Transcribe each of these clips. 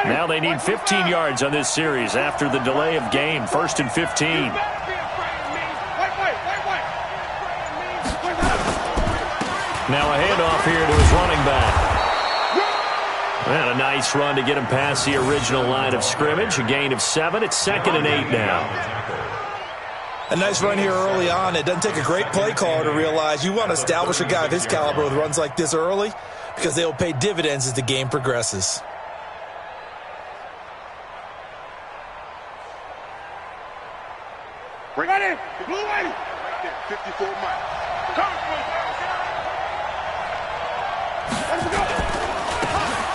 Now they need 15 yards on this series after the delay of game. 1st and 15. Now a handoff here to his running back. And a nice run to get him past the original line of scrimmage. A gain of 7. It's 2nd and 8 now. A nice run here early on. It doesn't take a great play caller to realize you want to establish a guy of his caliber with runs like this early because they will pay dividends as the game progresses. Bring it in. Blue way. 54 miles.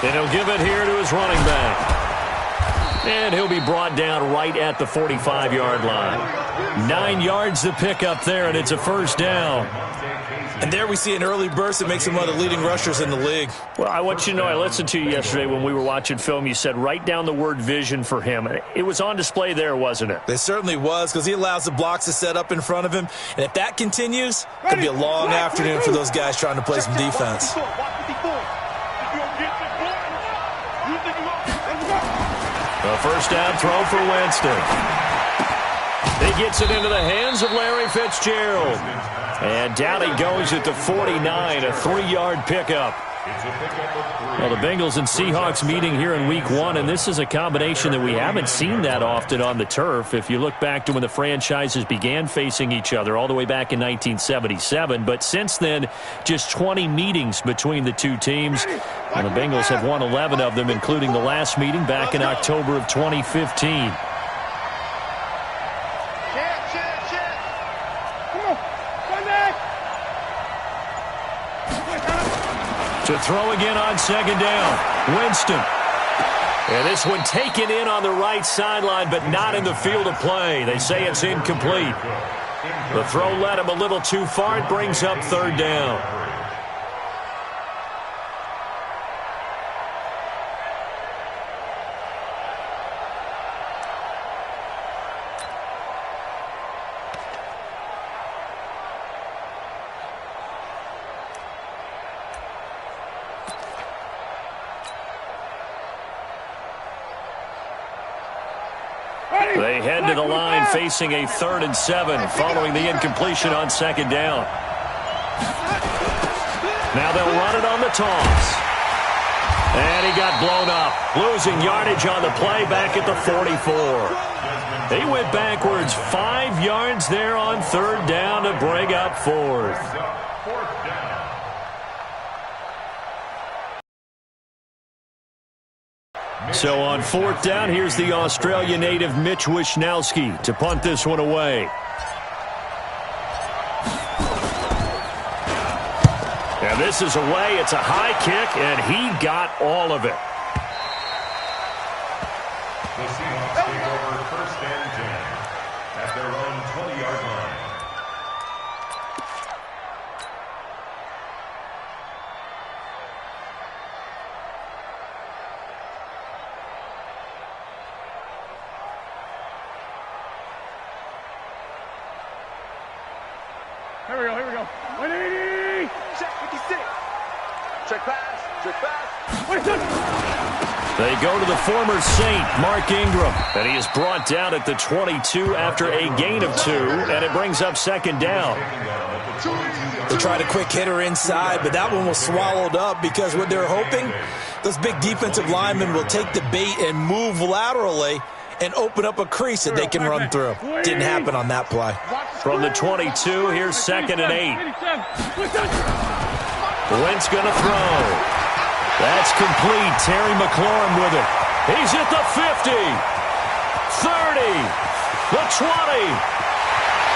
And he'll give it here to his running back. And he'll be brought down right at the 45-yard line. 9 yards to pick up there, and it's a 1st down. And there we see an early burst that makes him one of the leading rushers in the league. Well, I want you to know, I listened to you yesterday when we were watching film. You said write down the word vision for him. It was on display there, wasn't it? It certainly was, because he allows the blocks to set up in front of him. And if that continues, it could be a long afternoon for those guys trying to play some defense. A 1st down throw for Winston. He gets it into the hands of Larry Fitzgerald. And down he goes at the 49, a 3-yard pickup. Well, the Bengals and Seahawks meeting here in Week 1, and this is a combination that we haven't seen that often on the turf. If you look back to when the franchises began facing each other all the way back in 1977, but since then, just 20 meetings between the two teams. And the Bengals have won 11 of them, including the last meeting back in October of 2015. To throw again on 2nd down. Winston. And this one taken in on the right sideline, but not in the field of play. They say it's incomplete. The throw led him a little too far. It brings up 3rd down. They head to the line facing a 3rd and 7 following the incompletion on 2nd down. Now they'll run it on the toss. And he got blown up, losing yardage on the play back at the 44. He went backwards 5 yards there on 3rd down to bring up 4th. So on 4th down, here's the Australia native Mitch Wishnowsky to punt this one away. And this is away. It's a high kick, and he got all of it. The Seahawks take over 1st and 10 at their own 20-yard line. Here we go. 180. Check 56. Check pass. They go to the former Saint, Mark Ingram, and he is brought down at the 22 after a gain of 2, and it brings up 2nd down. They tried a quick hitter inside, but that one was swallowed up because what they're hoping, those big defensive linemen will take the bait and move laterally and open up a crease that they can run through. Didn't happen on that play. From the 22, here's 2nd and 8. Wentz going to throw. That's complete. Terry McLaurin with it. He's at the 50, 30, the 20,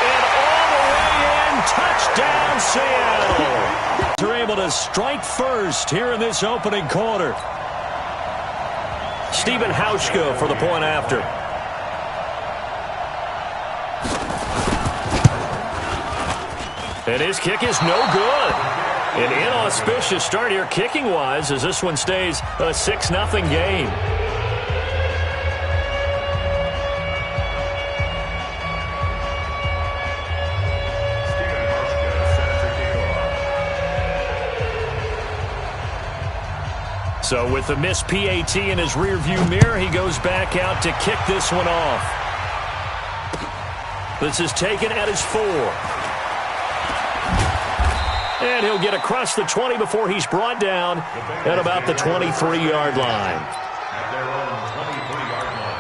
and all the way in. Touchdown, Seattle. They're able to strike first here in this opening quarter. Stephen Hauschka for the point after. And his kick is no good. An inauspicious start here kicking-wise as this one stays a 6-0 game. So with the missed PAT in his rearview mirror, he goes back out to kick this one off. This is taken at his 4. And he'll get across the 20 before he's brought down at about the 23-yard line. At their own 23-yard line.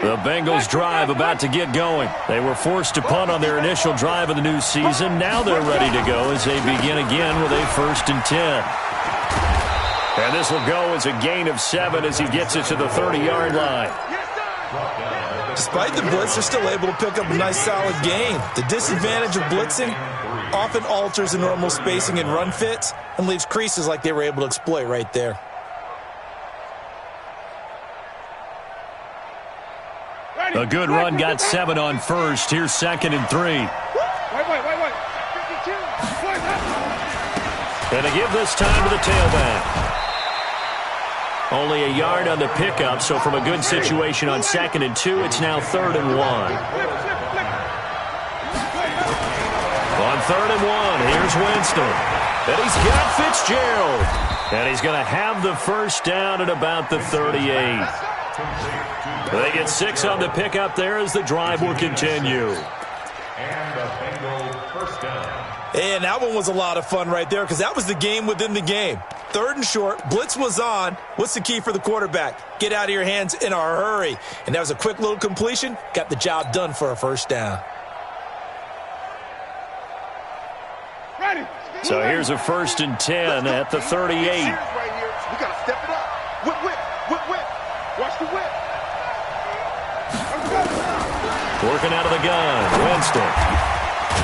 The Bengals drive about to get going. They were forced to punt on their initial drive of the new season. Now they're ready to go as they begin again with a 1st and 10. And this will go as a gain of 7 as he gets it to the 30-yard line. Despite the blitz, they're still able to pick up a nice solid gain. The disadvantage of blitzing often alters the normal spacing and run fits and leaves creases like they were able to exploit right there. A good run got 7 on 1st. Here's 2nd and 3. Wait. And to give this time to the tailback. Only a yard on the pickup, so from a good situation on 2nd and 2, it's now 3rd and 1. On 3rd and 1, here's Winston. And he's got Fitzgerald. And he's going to have the first down at about the 38. They get 6 on the pickup there as the drive will continue. And a Bengal first down. And that one was a lot of fun right there because that was the game within the game. 3rd and short, blitz was on. What's the key for the quarterback? Get out of your hands in a hurry. And that was a quick little completion. Got the job done for a first down. So here's a 1st and 10 at the 38. We got to step it up. Whip. Watch the whip. Working out of the gun, Winston.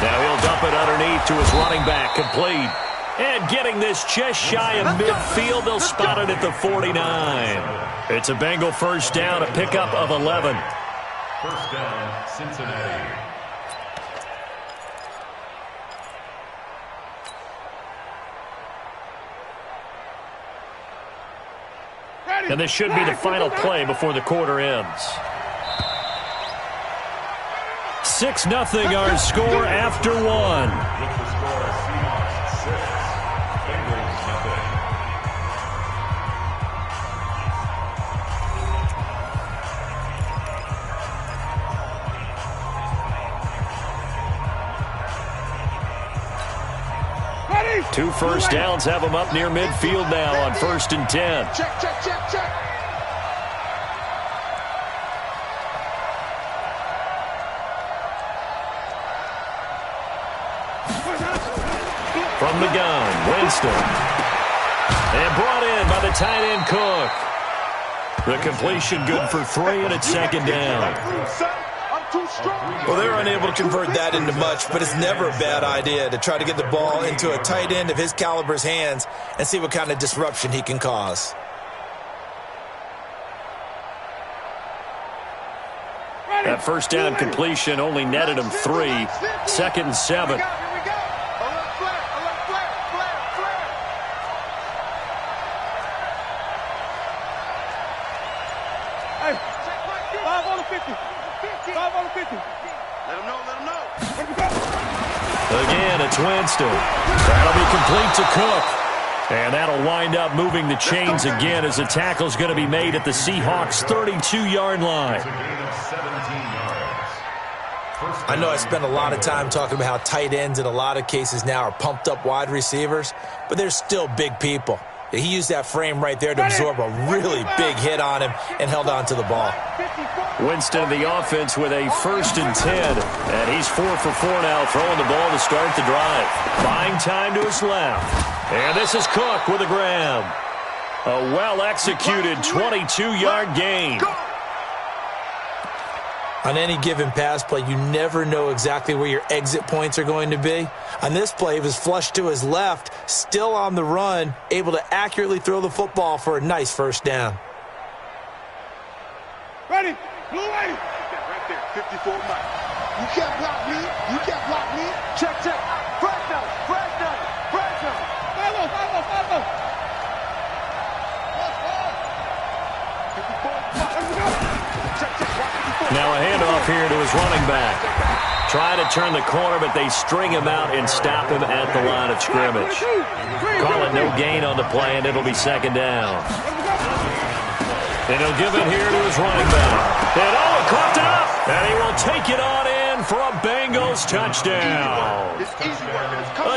Now he'll dump it underneath to his running back, complete. And getting this just shy of midfield, they'll spot it at the 49. It's a Bengal first down, a pickup of 11. First down, Cincinnati. And this should be the final play before the quarter ends. 6-0 our score after 1. With the score, Seahawks 6, Bengals 2 first downs have them up near midfield now on 1st and 10. Check. From the gun, Winston. And brought in by the tight end Cook. The completion good for 3, and it's 2nd down. Well, they're unable to convert that into much, but it's never a bad idea to try to get the ball into a tight end of his caliber's hands and see what kind of disruption he can cause. That first down completion only netted him 3. 2nd and 7. Again, it's Winston. That'll be complete to Cook. And that'll wind up moving the chains again as the tackle's going to be made at the Seahawks' 32-yard line. I know I spend a lot of time talking about how tight ends in a lot of cases now are pumped up wide receivers, but they're still big people. He used that frame right there to absorb a really big hit on him and held on to the ball. Winston of the offense with a 1st and 10. And he's 4 for 4 now, throwing the ball to start the drive. Buying time to his left. And this is Cook with a grab. A well-executed 22-yard gain. On any given pass play, you never know exactly where your exit points are going to be. On this play, he was flushed to his left, still on the run, able to accurately throw the football for a nice first down. Ready? Blue way. Right there, 54 miles. You can't block me. Check. Fresh down. Follow. 54 miles. Now a handoff here to his running back. Trying to turn the corner, but they string him out and stop him at the line of scrimmage. Call it no gain on the play, and it'll be second down. And he'll give it here to his running back. And he caught it up, and he will take it on in for a Bengals touchdown. A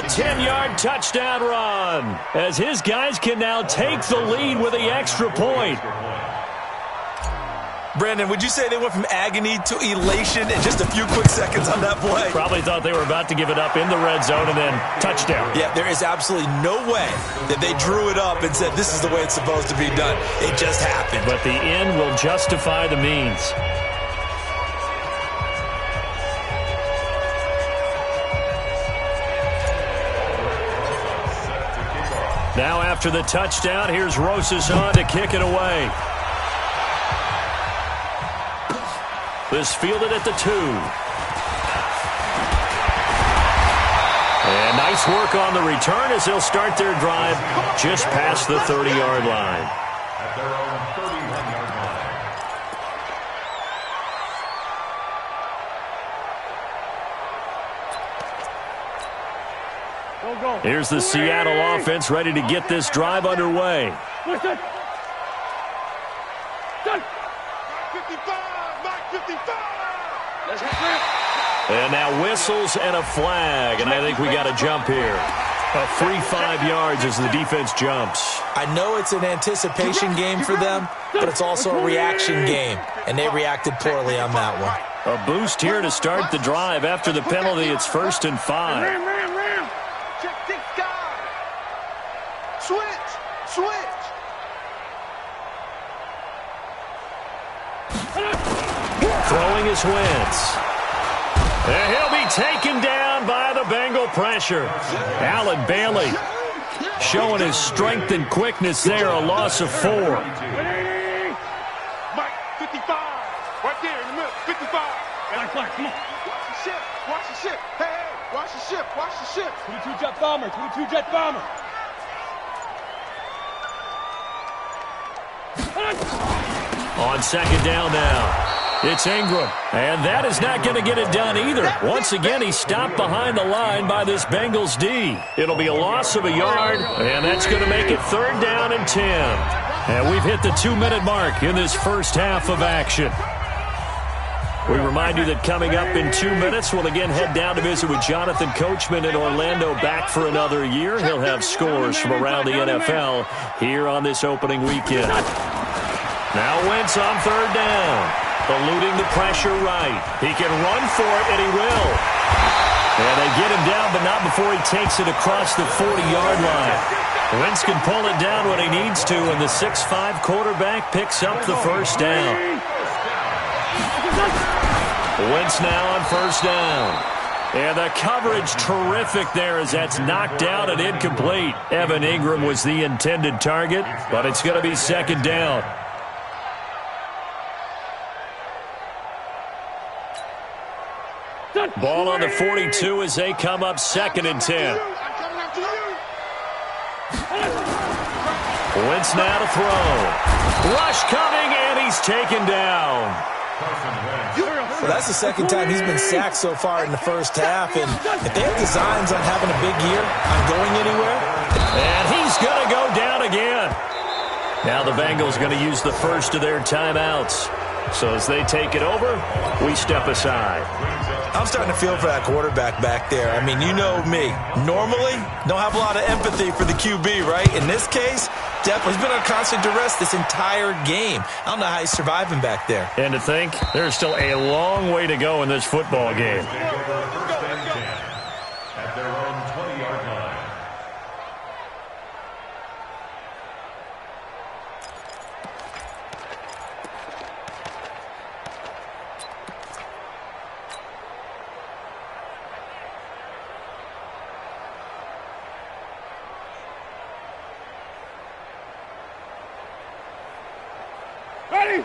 10-yard touchdown run, as his guys can now take the lead with the extra point. Brandon, would you say they went from agony to elation in just a few quick seconds on that play? Probably thought they were about to give it up in the red zone and then touchdown. Yeah, there is absolutely no way that they drew it up and said this is the way it's supposed to be done. It just happened. But the end will justify the means. Now after the touchdown, here's Rosas on to kick it away. This fielded at the 2. And nice work on the return as they'll start their drive just past the 30-yard line. At their own 31-yard line. Here's the Seattle offense ready to get this drive underway. And now whistles and a flag, and I think we got a jump here. A free 5 yards as the defense jumps. I know it's an anticipation game for them, but it's also a reaction game, and they reacted poorly on that one. A boost here to start the drive. After the penalty, it's 1st and 5. Check this guy. Switch. Throwing his Wentz. And he'll be taken down by the Bengal pressure. Allen Bailey showing his strength and quickness there, a loss of 4. Mike, 55. Right there in the middle, 55. Come on. Watch the ship. Hey, watch the ship. 22 jet bomber. On second down now. It's Ingram, and that is not going to get it done either. Once again, he's stopped behind the line by this Bengals D. It'll be a loss of a yard, and that's going to make it 3rd down and 10. And we've hit the 2-minute mark in this first half of action. We remind you that coming up in 2 minutes, we'll again head down to visit with Jonathan Coachman in Orlando, back for another year. He'll have scores from around the NFL here on this opening weekend. Now Wentz on 3rd down. Eluding the pressure right. He can run for it, and he will. And they get him down, but not before he takes it across the 40-yard line. Wentz can pull it down when he needs to, and the 6'5" quarterback picks up the 1st down. Wentz now on 1st down. And the coverage terrific there as that's knocked down and incomplete. Evan Ingram was the intended target, but it's going to be 2nd down. Ball on the 42 as they come up 2nd and 10. Wentz now to throw. Rush coming, and he's taken down. Well, that's the 2nd time he's been sacked so far in the first half, and if they have designs on having a big year, on going anywhere. And he's going to go down again. Now the Bengals going to use the first of their timeouts. So as they take it over, we step aside. I'm starting to feel for that quarterback back there. I mean, you know me. Normally, don't have a lot of empathy for the QB, right? In this case, definitely he's been on constant duress this entire game. I don't know how he's surviving back there. And to think, there's still a long way to go in this football game. At their own 20-yard line.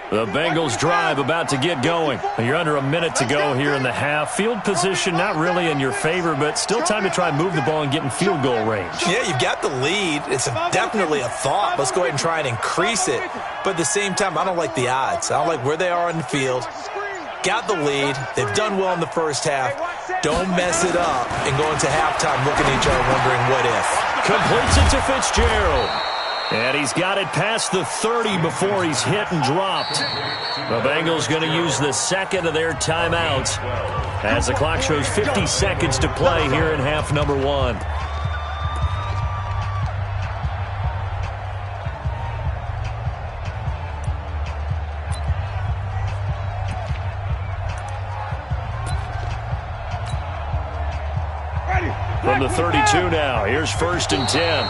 The Bengals drive about to get going. You're under a minute to go here in the half. Field position not really in your favor, but still time to try and move the ball and get in field goal range. Yeah, you've got the lead. It's definitely a thought. Let's go ahead and try and increase it. But at the same time, I don't like the odds. I don't like where they are in the field. got the lead. They've done well in the first half. Don't mess it up and go into halftime looking at each other wondering what if. Completes it to Fitzgerald. And he's got it past the 30 before he's hit and dropped. The Bengals going to use the second of their timeouts as the clock shows 50 seconds to play here in half number 1. From the 32 now, here's 1st and 10.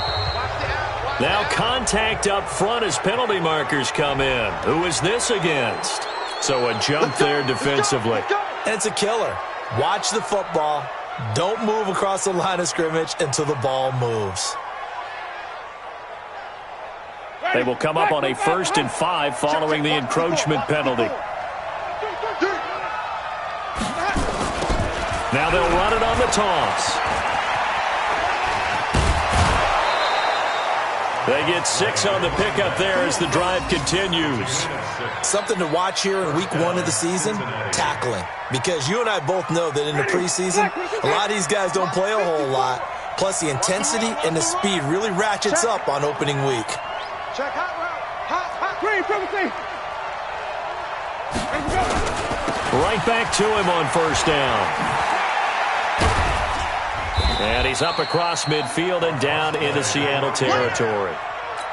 Now contact up front as penalty markers come in. Who is this against? So a jump there defensively. And it's a killer. Watch the football. Don't move across the line of scrimmage until the ball moves. They will come up on a 1st and 5 following the encroachment penalty. Now they'll run it on the toss. They get 6 on the pickup there as the drive continues. Something to watch here in week 1 of the season, tackling. Because you and I both know that in the preseason, a lot of these guys don't play a whole lot. Plus the intensity and the speed really ratchets up on opening week. Check hot route. Hot. Green, Timothy. Right back to him on 1st down. And he's up across midfield and down into Seattle territory.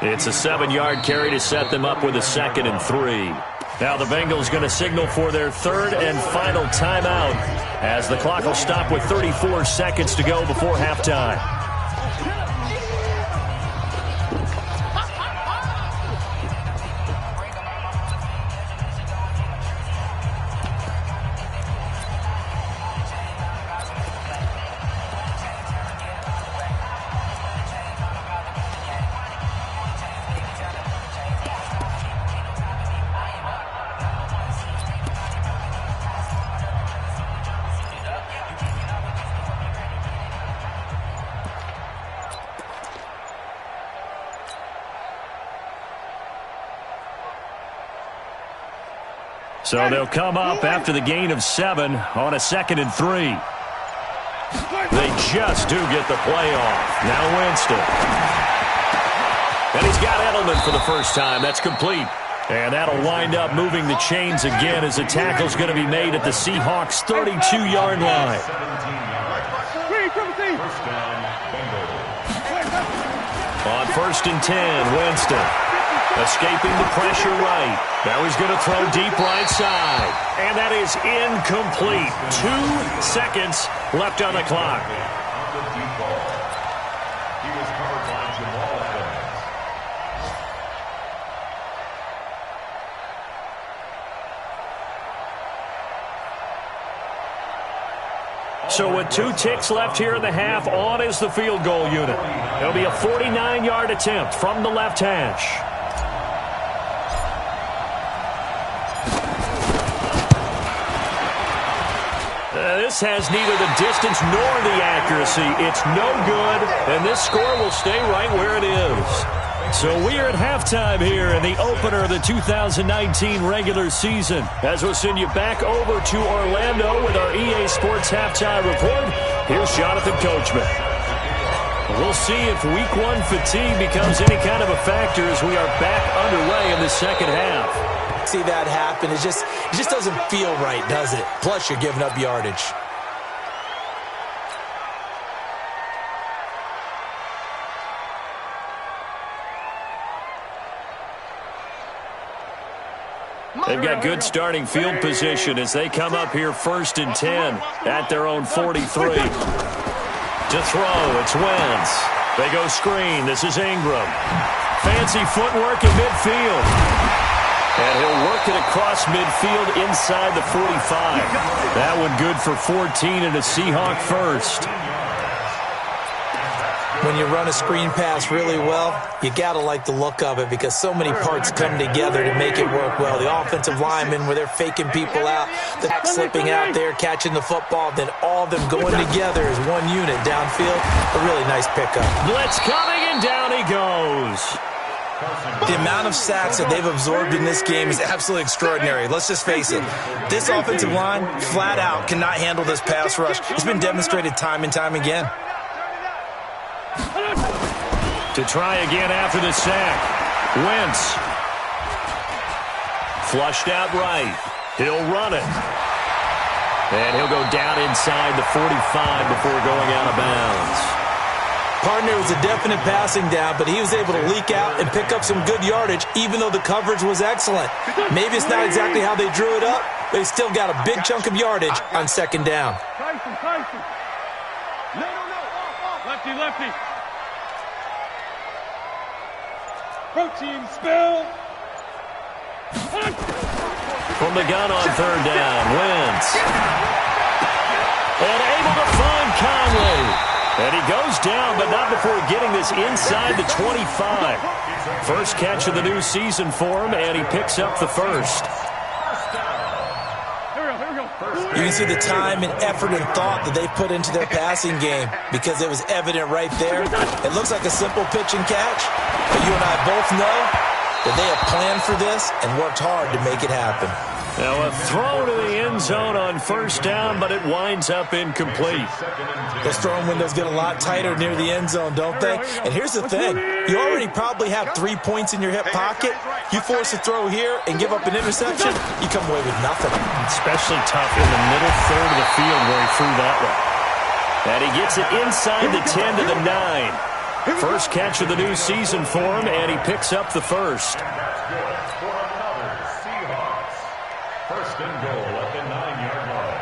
It's a 7-yard carry to set them up with a 2nd and 3. Now the Bengals going to signal for their 3rd and final timeout as the clock will stop with 34 seconds to go before halftime. So they'll come up after the gain of 7 on a 2nd and 3. They just do get the play off. Now Winston. And he's got Edelman for the first time. That's complete. And that'll wind up moving the chains again as the tackle's going to be made at the Seahawks' 32-yard line. On 1st and 10, Winston. Escaping the pressure right. Now he's going to throw deep right side. And that is incomplete. 2 seconds left on the clock. He was covered by Jamal Adams. So with 2 ticks left here in the half, on is the field goal unit. It'll be a 49-yard attempt from the left hash. This has neither the distance nor the accuracy. It's no good, and this score will stay right where it is. So we are at halftime here in the opener of the 2019 regular season. As we'll send you back over to Orlando with our EA Sports Halftime Report, here's Jonathan Coachman. We'll see if Week 1 fatigue becomes any kind of a factor as we are back underway in the second half. See that happen. It just doesn't feel right, does it? Plus, you're giving up yardage. They've got good starting field position as they come up here 1st and 10 at their own 43. To throw, it's Wentz. They go screen. This is Ingram. Fancy footwork in midfield. And he'll work it across midfield inside the 45. That one good for 14 and a Seahawk first. When you run a screen pass really well, you got to like the look of it because so many parts come together to make it work well. The offensive linemen, where they're faking people out, the back slipping out there, catching the football, then all of them going together as one unit downfield. A really nice pickup. Blitz coming, and down he goes. The amount of sacks that they've absorbed in this game is absolutely extraordinary. Let's just face it. This offensive line, flat out, cannot handle this pass rush. It's been demonstrated time and time again. To try again after the sack. Wentz. Flushed out right. He'll run it. And he'll go down inside the 45 before going out of bounds. Partner, it was a definite passing down, but he was able to leak out and pick up some good yardage, even though the coverage was excellent. Maybe it's not exactly how they drew it up, but he still got a big chunk of yardage on second down. Tyson. No. Lefty. Protein spill. From the gun on third down, Wentz. And able to find Conley. And he goes down, but not before getting this inside the 25. First catch of the new season for him, and he picks up the first. You can see the time and effort and thought that they put into their passing game because it was evident right there. It looks like a simple pitch and catch, but you and I both know that they have planned for this and worked hard to make it happen. Now a throw to the end zone on first down, but it winds up incomplete. Those throwing windows get a lot tighter near the end zone, don't they? And here's the thing. You already probably have 3 points in your hip pocket. You force a throw here and give up an interception, you come away with nothing. Especially tough in the middle third of the field where he threw that one. And he gets it inside the 10 to the 9. First catch of the new season for him, and he picks up the first. First and goal at the 9-yard line.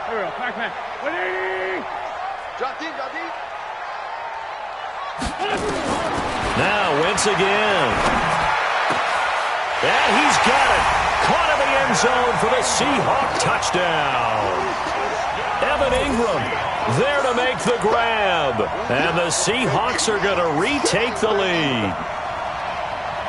Here we go, pack. 180. Drop deep. Now Wentz again. And he's got it. Caught in the end zone for the Seahawk touchdown. Evan Ingram there to make the grab. And the Seahawks are going to retake the lead.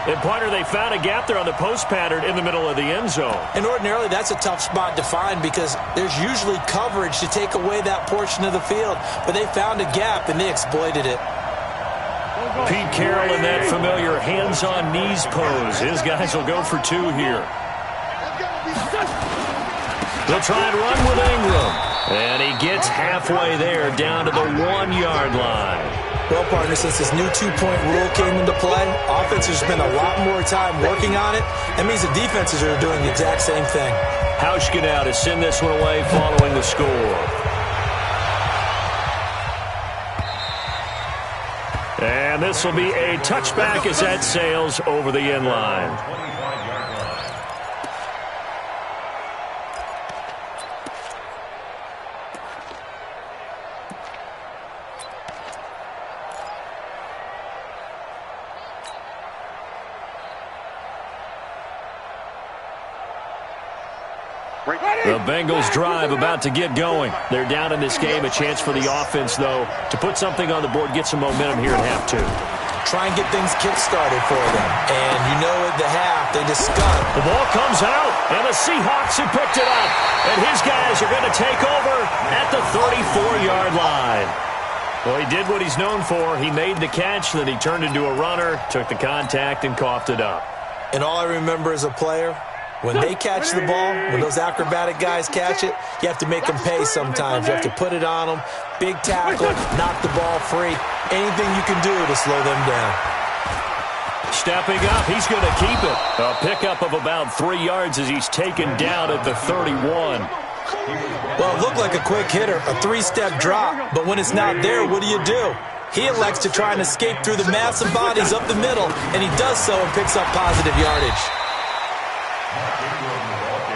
And, partner, they found a gap there on the post pattern in the middle of the end zone. And ordinarily, that's a tough spot to find because there's usually coverage to take away that portion of the field. But they found a gap, and they exploited it. Pete Carroll in that familiar hands-on knees pose. His guys will go for 2 here. They'll try and run with Ingram. And he gets halfway there down to the 1-yard line. Well, partner, since this new 2-point rule came into play, offenses spend a lot more time working on it. That means the defenses are doing the exact same thing. Hauschka now to send this one away following the score. And this will be a touchback as that sails over the end line. The Bengals drive about to get going. They're down in this game. A chance for the offense, though, to put something on the board, get some momentum here at half 2. Try and get things kick-started for them. And you know at the half, they just skunk. The ball comes out, and the Seahawks have picked it up. And his guys are going to take over at the 34-yard line. Well, he did what he's known for. He made the catch, then he turned into a runner, took the contact, and coughed it up. And all I remember as a player, when they catch the ball, when those acrobatic guys catch it, you have to make them pay sometimes. You have to put it on them. Big tackle, knock the ball free. Anything you can do to slow them down. Stepping up, he's going to keep it. A pickup of about 3 yards as he's taken down at the 31. Well, it looked like a quick hitter, a 3-step drop. But when it's not there, what do? He elects to try and escape through the massive bodies up the middle, and he does so and picks up positive yardage.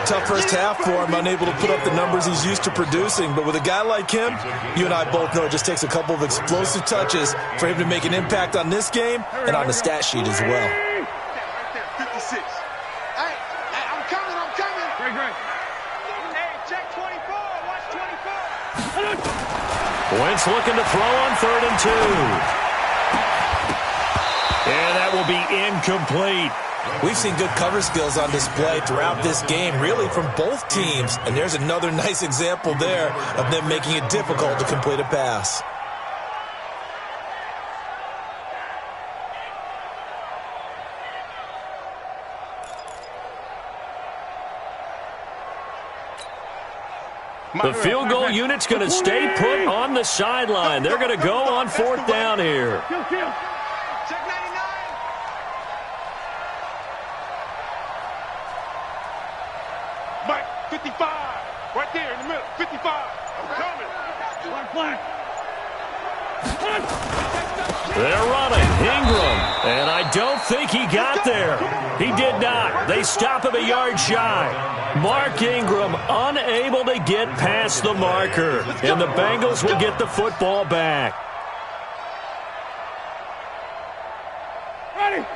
Tough first half for him, unable to put up the numbers he's used to producing. But with a guy like him, you and I both know it just takes a couple of explosive touches for him to make an impact on this game and on the stat sheet as well. Right there, 56. Hey, I'm coming. Great. Hey, check 24. Watch 24. Wentz looking to throw on 3rd and 2. And that will be incomplete. We've seen good cover skills on display throughout this game, really from both teams. And there's another nice example there of them making it difficult to complete a pass. The field goal unit's going to stay put on the sideline. They're going to go on 4th down here. Check 99. Mike, 55. Right there in the middle. 55. I'm coming. Flag. They're running. Ingram. And I don't think he got there. He did not. They stop him a yard shy. Mark Ingram unable to get past the marker. And the Bengals will get the football back.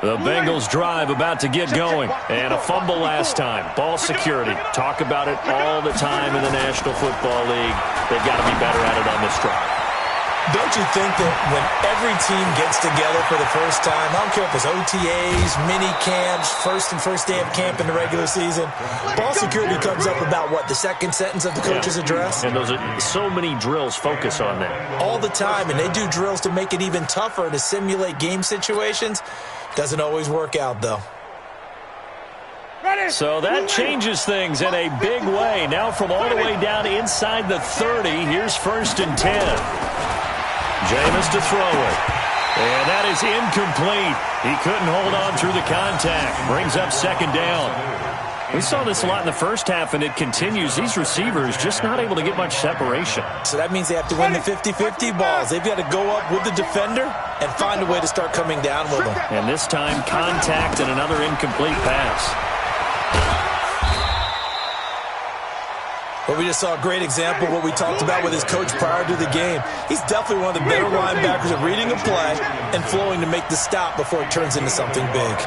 The Bengals drive about to get going. And a fumble last time. Ball security. Talk about it all the time in the National Football League. They've got to be better at it on this drive. Don't you think that when every team gets together for the first time, I don't care if it's OTAs, mini camps, first day of camp in the regular season, ball security comes up about what, the second sentence of the coach's address? And those are so many drills focus on that. All the time, and they do drills to make it even tougher to simulate game situations. Doesn't always work out, though. So that changes things in a big way. Now from all the way down inside the 30, here's 1st and 10. Jameis to throw it. And that is incomplete. He couldn't hold on through the contact. Brings up 2nd down. We saw this a lot in the first half, and it continues. These receivers just not able to get much separation. So that means they have to win the 50-50 balls. They've got to go up with the defender and find a way to start coming down with them. And this time, contact and another incomplete pass. But we just saw a great example of what we talked about with his coach prior to the game. He's definitely one of the better linebackers at reading a play and flowing to make the stop before it turns into something big.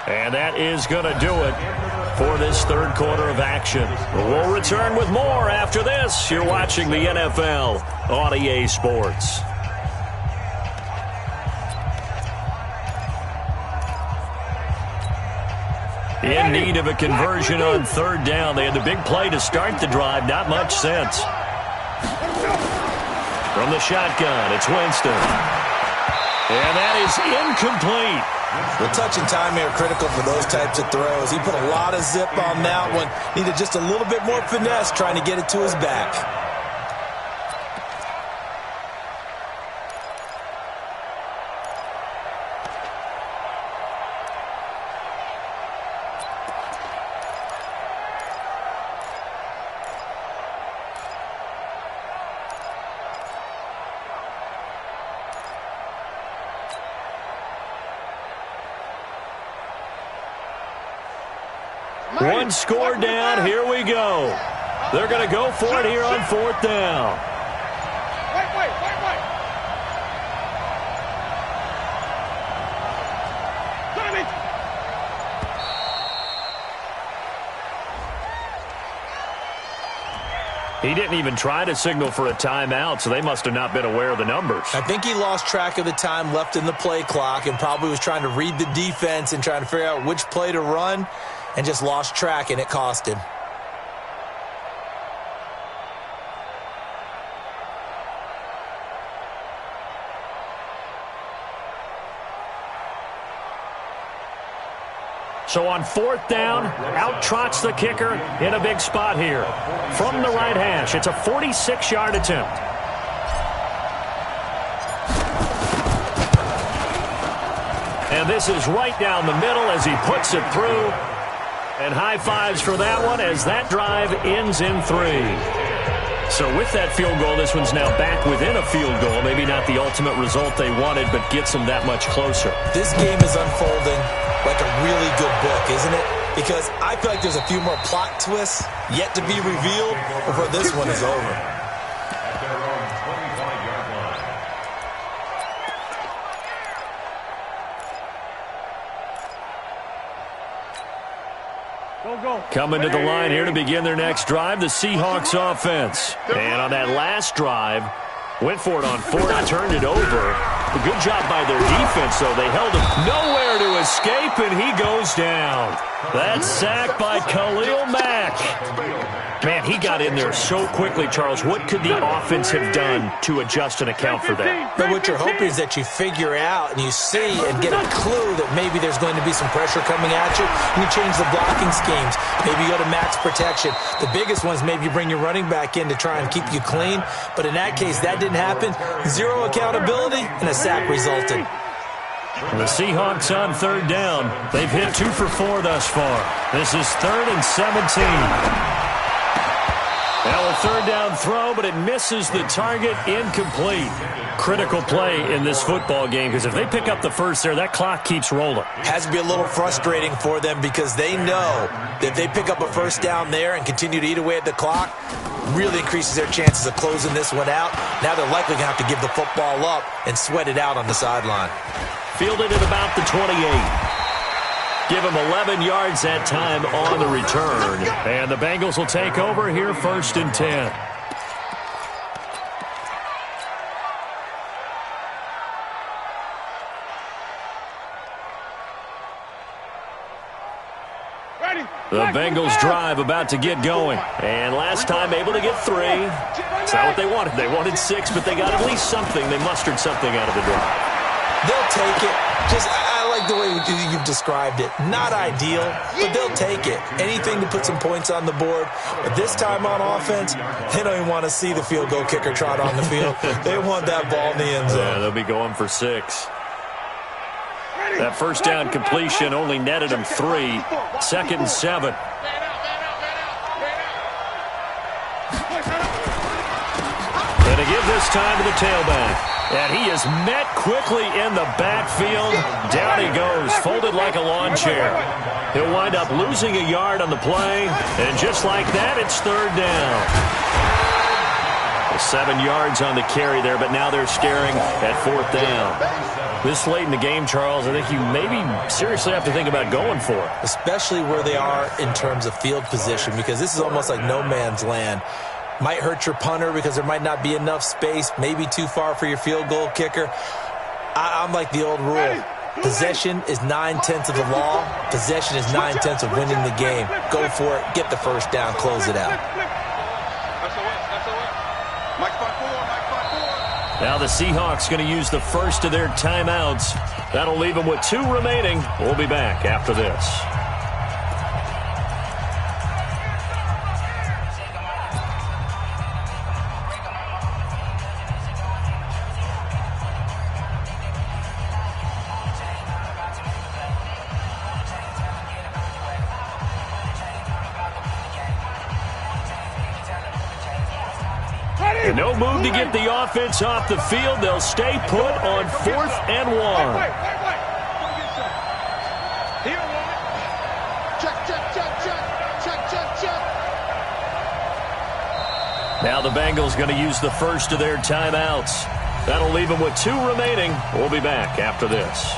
And that is going to do it for this 3rd quarter of action. We'll return with more after this. You're watching the NFL on EA Sports. In need of a conversion on 3rd down. They had the big play to start the drive. Not much sense. From the shotgun, it's Winston. And that is incomplete. The touch and timing are critical for those types of throws. He put a lot of zip on that one. Needed just a little bit more finesse trying to get it to his back. One score down. Here we go. They're going to go for it here on 4th down. Wait. Tommy. He didn't even try to signal for a timeout, so they must have not been aware of the numbers. I think he lost track of the time left in the play clock and probably was trying to read the defense and trying to figure out which play to run and just lost track, and it cost him. So on 4th down, out trots the kicker in a big spot here. From the right hash, it's a 46-yard attempt. And this is right down the middle as he puts it through. And high fives for that one as that drive ends in 3. So with that field goal, this one's now back within a field goal. Maybe not the ultimate result they wanted, but gets them that much closer. This game is unfolding like a really good book, isn't it? Because I feel like there's a few more plot twists yet to be revealed before this one is over. At their own 25-yard line. Go. Coming to the line here to begin their next drive, the Seahawks offense. And on that last drive, went for it on 4th, turned it over. A good job by their defense, though. They held him nowhere to escape, and he goes down. That sack by Khalil Mack. Man, he got in there so quickly, Charles. What could the offense have done to adjust and account for that? But what you're hoping is that you figure out and you see and get a clue that maybe there's going to be some pressure coming at you, and you change the blocking schemes. Maybe you go to max protection. The biggest one is maybe you bring your running back in to try and keep you clean. But in that case, that didn't happen. Zero accountability, and a sack resulted. The Seahawks on third down. They've hit 2 for 4 thus far. This is 3rd and 17. Now a third down throw, but it misses the target, incomplete. Critical play in this football game, because if they pick up the first there, that clock keeps rolling. Has to be a little frustrating for them because they know that if they pick up a first down there and continue to eat away at the clock, really increases their chances of closing this one out. Now they're likely going to have to give the football up and sweat it out on the sideline. Fielded at about the 28. Give him 11 yards that time on the return. And the Bengals will take over here, 1st and 10. The Bengals drive about to get going. And last time able to get 3. It's not what they wanted. They wanted 6, but they got at least something. They mustered something out of the drive. They'll take it. I like the way you've described it. Not ideal, but they'll take it. Anything to put some points on the board. But this time on offense, they don't even want to see the field goal kicker trot on the field. They want that ball in the end zone. Yeah, they'll be going for 6. That first down completion only netted them 3. 2nd and 7. And to give this time to the tailback. And he is met quickly in the backfield. Down he goes, folded like a lawn chair. He'll wind up losing a yard on the play. And just like that, it's 3rd down. 7 yards on the carry there, but now they're staring at 4th down. This late in the game, Charles, I think you maybe seriously have to think about going for it. Especially where they are in terms of field position, because this is almost like no man's land. Might hurt your punter because there might not be enough space, maybe too far for your field goal kicker. I'm like the old rule. Possession is 9/10 of the law. Possession is 9/10 of winning the game. Go for it. Get the first down. Close it out. Now the Seahawks going to use the first of their timeouts. That'll leave them with 2 remaining. We'll be back after this. And no move to get the offense off the field. They'll stay put on 4th and 1. Now the Bengals going to use the first of their timeouts. That'll leave them with 2 remaining. We'll be back after this.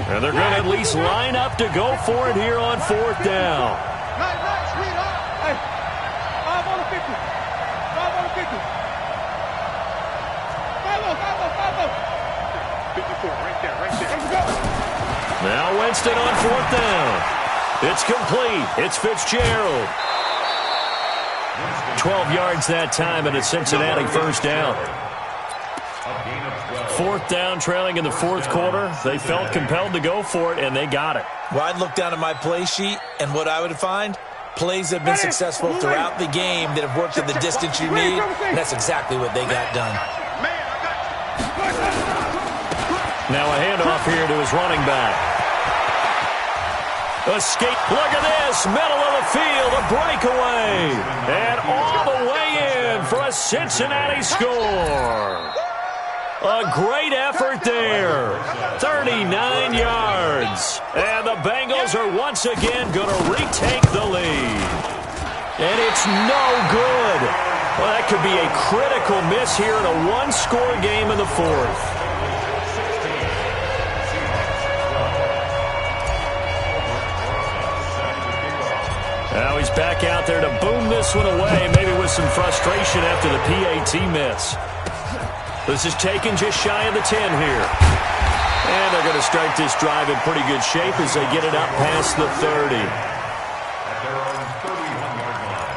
And they're going to at least line up to go for it here on 4th down. Now Winston on 4th down. It's complete. It's Fitzgerald. 12 yards that time, and it's Cincinnati 1st down. 4th down, trailing in the 4th quarter. They felt compelled to go for it, and they got it. Well, I'd look down at my play sheet, and what I would find, plays that have been successful throughout the game that have worked in the distance you need, and that's exactly what they got done. Now a handoff here to his running back. Escape. Look at this. Middle of the field. A breakaway. And all the way in for a Cincinnati score. A great effort there. 39 yards. And the Bengals are once again going to retake the lead. And it's no good. Well, that could be a critical miss here in a one-score game in the 4th. Now he's back out there to boom this one away, maybe with some frustration after the PAT miss. This is taken just shy of the 10 here. And they're going to start this drive in pretty good shape as they get it up past the 30. At their own 31-yard line.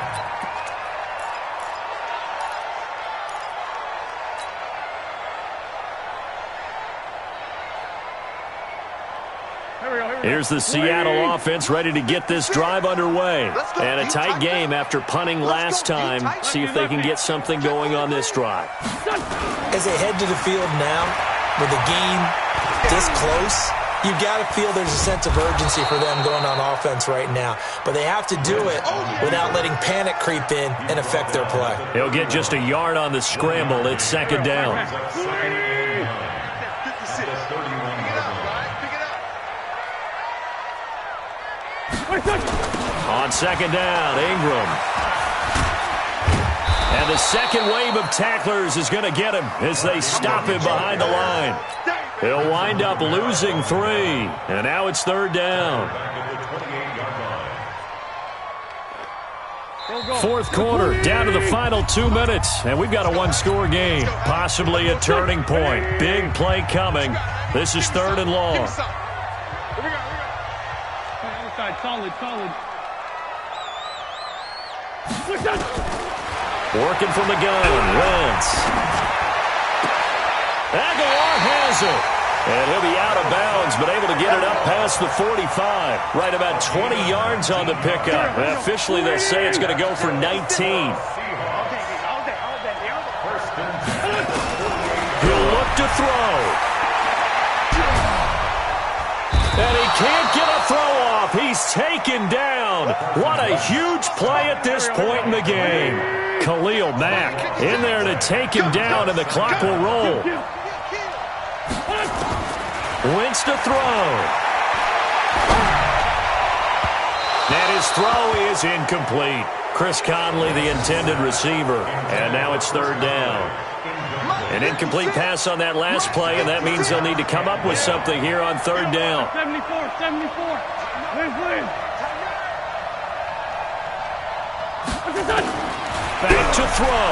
Here's the Seattle offense ready to get this drive underway. And a tight game after punting last time. See if they can get something going on this drive. As they head to the field now, with the game this close, you've got to feel there's a sense of urgency for them going on offense right now. But they have to do it without letting panic creep in and affect their play. He'll get just a yard on the scramble. It's second down. On second down, Ingram. And the second wave of tacklers is going to get him as they stop him behind the line. He'll wind up losing 3. And now it's third down. Fourth quarter, down to the final 2 minutes. And we've got a one-score game, possibly a turning point. Big play coming. This is third and long. Solid. Working from the gun, Wentz. Aguilar has it. And he'll be out of bounds, but able to get it up past the 45. Right about 20 yards on the pickup. And officially, they'll say it's going to go for 19. He'll look to throw. And he can't get a throw off. He's taken down. What a huge play at this point in the game. Khalil Mack in there to take him down, and the clock will roll. Wentz to throw. And his throw is incomplete. Chris Conley, the intended receiver. And now it's third down. An incomplete pass on that last play, and that means they'll need to come up with something here on third down. 74. Back to throw.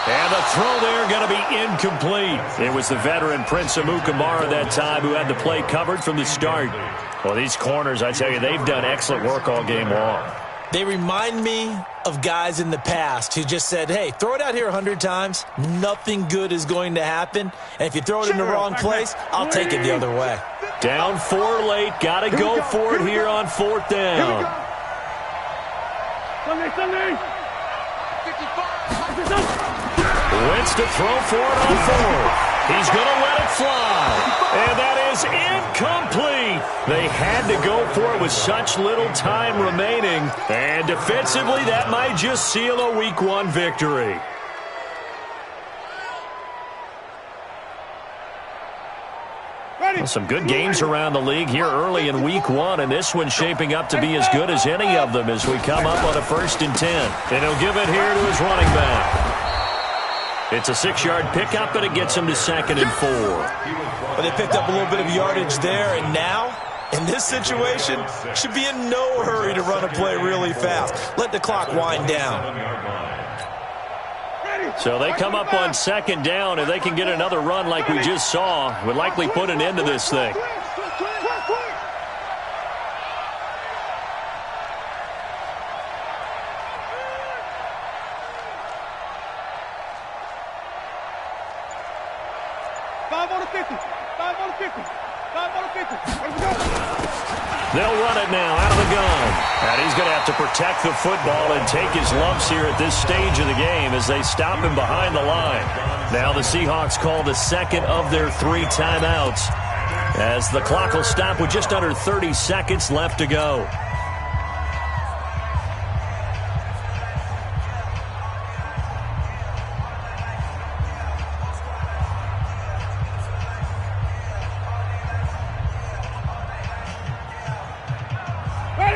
And the throw there going to be incomplete. It was the veteran Prince Amukamara that time who had the play covered from the start. Well, these corners, I tell you, they've done excellent work all game long. They remind me of guys in the past who just said, hey, throw it out here 100 times. Nothing good is going to happen. And if you throw it in the wrong place, I'll take it the other way. Down 4 late. Got to go for it here on fourth down. Sunday. Wentz to throw for it on fourth. He's going to let it fly. And that is incomplete. They had to go for it with such little time remaining. And defensively, that might just seal a Week 1 victory. Well, some good games around the league here early in Week 1, and this one's shaping up to be as good as any of them as we come up on a 1st and 10. And he'll give it here to his running back. It's a 6-yard pickup, and it gets him to 2nd and 4. But they picked up a little bit of yardage there, and now, in this situation, should be in no hurry to run a play really fast. Let the clock wind down. So they come up on 2nd down. If they can get another run like we just saw, would likely put an end to this thing. They'll run it now out of the gun. And he's going to have to protect the football and take his lumps here at this stage of the game as they stop him behind the line. Now the Seahawks call the second of their 3 timeouts as the clock will stop with just under 30 seconds left to go.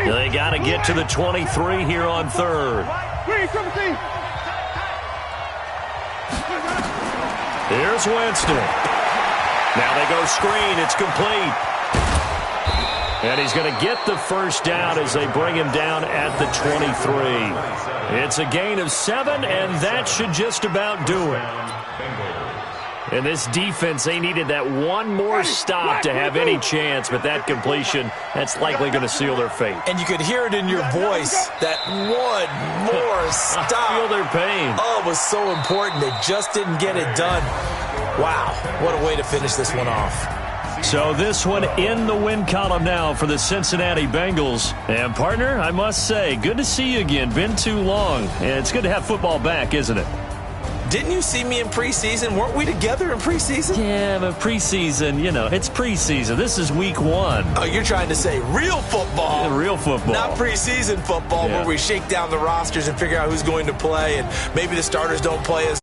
They got to get to the 23 here on 3rd. Here's Winston. Now they go screen. It's complete. And he's going to get the first down as they bring him down at the 23. It's a gain of 7, and that should just about do it. And this defense, they needed that one more stop to have any chance, but that completion, that's likely going to seal their fate. And you could hear it in your voice, that one more stop. I feel their pain. Oh, it was so important. They just didn't get it done. Wow, what a way to finish this one off. So this one in the win column now for the Cincinnati Bengals. And, partner, I must say, good to see you again. Been too long. And it's good to have football back, isn't it? Didn't you see me in preseason? Weren't we together in preseason? Yeah, but preseason, you know, it's preseason. This is week 1. Oh, you're trying to say real football. Yeah, real football. Not preseason football where we shake down the rosters and figure out who's going to play, and maybe the starters don't play as